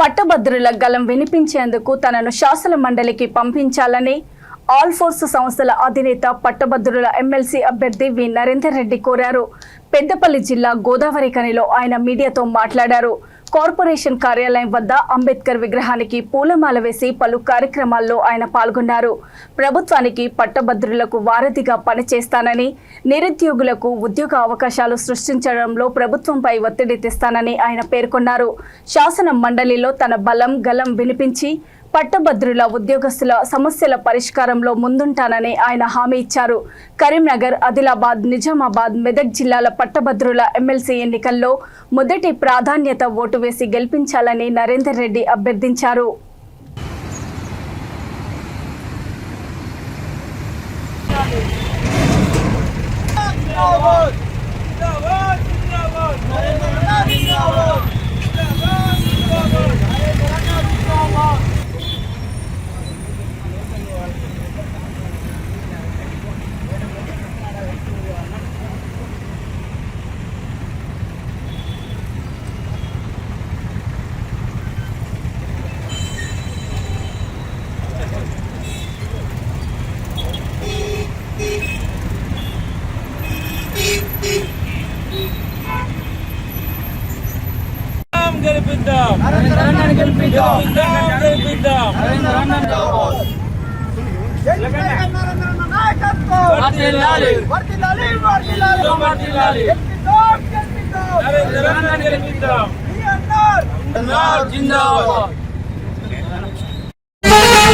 పట్టభద్రుల గలం వినిపించేందుకు తనను శాసన మండలికి పంపించాలని ఆల్ ఫోర్స్ సంస్థల అధినేత పట్టభద్రుల ఎమ్మెల్సీ అభ్యర్థి వి నరేందర్ రెడ్డి కోరారు. పెద్దపల్లి జిల్లా గోదావరిఖనిలో ఆయన మీడియాతో మాట్లాడారు. కార్పొరేషన్ కార్యాలయం వద్ద అంబేద్కర్ విగ్రహానికి పూలమాల వేసి పలు కార్యక్రమాల్లో ఆయన పాల్గొన్నారు. ప్రభుత్వానికి పట్టభద్రులకు వారధిగా పనిచేస్తానని, నిరుద్యోగులకు ఉద్యోగ అవకాశాలు సృష్టించడంలో ప్రభుత్వంపై ఒత్తిడి తెస్తానని ఆయన పేర్కొన్నారు. శాసన మండలిలో తన బలం గలం వినిపించి పట్టభద్రుల ఉద్యోగస్తుల సమస్యల పరిష్కారంలో ముందుంటానని ఆయన హామీ ఇచ్చారు. కరీంనగర్, ఆదిలాబాద్, నిజామాబాద్, మెదక్ జిల్లాల పట్టభద్రుల ఎమ్మెల్సీ ఎన్నికల్లో మొదటి ప్రాధాన్యత ఓటు వేసి గెలిపించాలని నరేందర్ రెడ్డి అభ్యర్థించారు.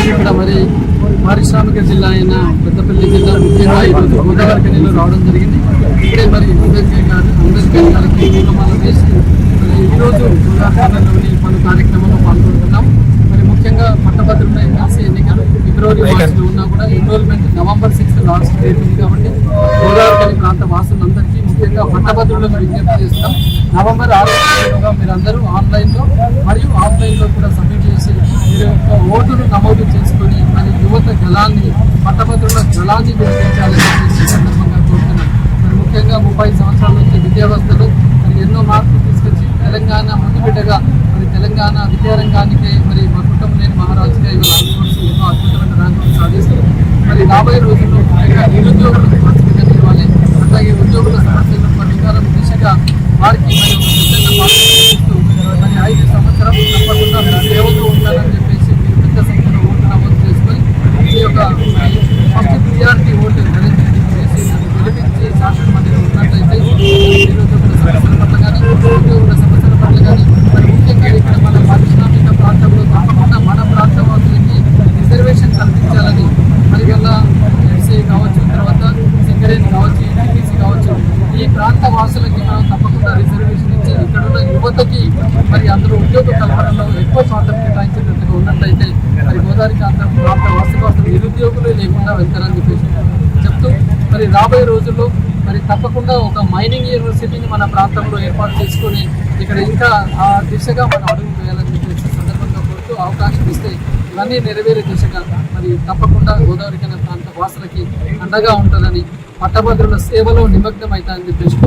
ఇక్కడ మరి పారిశ్రామిక జిల్లా అయిన పెద్దపల్లి జిల్లా ముఖ్యంగా ఈరోజు గోదావరిఖనిలో రావడం జరిగింది. ఇప్పుడే మరి అంబేద్కర్ గారికి పూలమాల వేసి ఈరోజు గోదావరిఖనిలోని పలు కార్యక్రమంలో పాల్గొంటున్నాం. మరి ముఖ్యంగా పట్టభద్రుల ఎమ్మెల్సీ ఎన్నికలు ఫిబ్రవరి మాసంలో ఉన్నా కూడా ఎన్రోల్మెంట్ November 6 లాస్ట్ డేట్ ఉంది కాబట్టి గోదావరిఖని ప్రాంత వాసులందరికీ ముఖ్యంగా పట్టభద్రులకు విజ్ఞప్తి చేస్తున్నాం. November 6 మీరందరూ ఆన్లైన్లో మరియు ఆఫ్లైన్లో కూడా సబ్మిట్ చేసి మీరు యొక్క ఓటును నమోదు చేసుకొని మరి యువత గలాన్ని పట్టభద్రుల గలాన్ని వినిపించాలని సందర్భంగా కోరుతున్నాం. మరి ముఖ్యంగా 30 సంవత్సరాల నుంచి విద్యావ్యవస్థలో మరి ఎన్నో మార్పులు తీసుకొచ్చి తెలంగాణ ముందుబిడ్డగా మరి తెలంగాణ విద్యారంగానికి మరి మా కుటుంబం లేని మహారాజుగా ఇవాళ ఎన్నో అద్భుతమైన ర్యాంకులు సాధిస్తారు. మరి రాబోయే రోజుల్లో ముఖ్యంగా నిరుద్యోగులకు ప్రాతినిధ్యం ఇవ్వాలి. అట్లాగే ఉద్యోగుల సమస్యలను పరిష్కారం దిశగా వారికి మరి మరి 5 సంవత్సరం తప్పకుండా మీరు సేవతో ఉంటారని చెప్పేసి మీరు పెద్ద సంఖ్యలో ఓటు నమోదు చేసుకొని ఈ యొక్క ఫస్ట్ ప్రియారిటీ ఓటు చేసి గెలిపించి శాసన మండలిలో ఉన్నట్లయితే నిరుద్యోగుల సమస్యల పట్ల కానీ ఉద్యోగుల సమస్యల పట్ల కానీ మరి ముఖ్యంగా ఇక్కడ మన పారిశ్రామిక ప్రాంతంలో తప్పకుండా మన ప్రాంత వాసులకి రిజర్వేషన్ కల్పించాలని మరి వల్ల ఎఫ్సీ కావచ్చు, తర్వాత సింగరేణి కావచ్చు, ఎన్టీపీసీ కావచ్చు, ఈ ప్రాంత వాసులకి మనం తప్పకుండా రిజర్వేషన్ ఇచ్చి ఇక్కడున్న యువతకి మరి అందరూ ఉద్యోగ కల్పనలో ఎక్కువ శాతం కేటాయించినట్టుగా ఉన్నట్లయితే మరి గోదావరి ప్రాంత వాసులు నిరుద్యోగులు లేకుండా వెళ్తారని చెప్పేసి చెప్తూ మరి రాబోయే రోజుల్లో మరి తప్పకుండా ఒక మైనింగ్ యూనివర్సిటీని మన ప్రాంతంలో ఏర్పాటు చేసుకొని ఇక్కడ ఇంకా ఆ దిశగా మనం అడుగు వేయాలని చెప్పేసి సందర్భంగా కోరుతూ అవకాశం ఇస్తే ఇవన్నీ నెరవేరే దిశగా మరి తప్పకుండా గోదావరిఖని ప్రాంత వాసులకి అండగా ఉంటుందని పట్టభద్రుల సేవలో నిమగ్నం అవుతాయని చెప్పేసి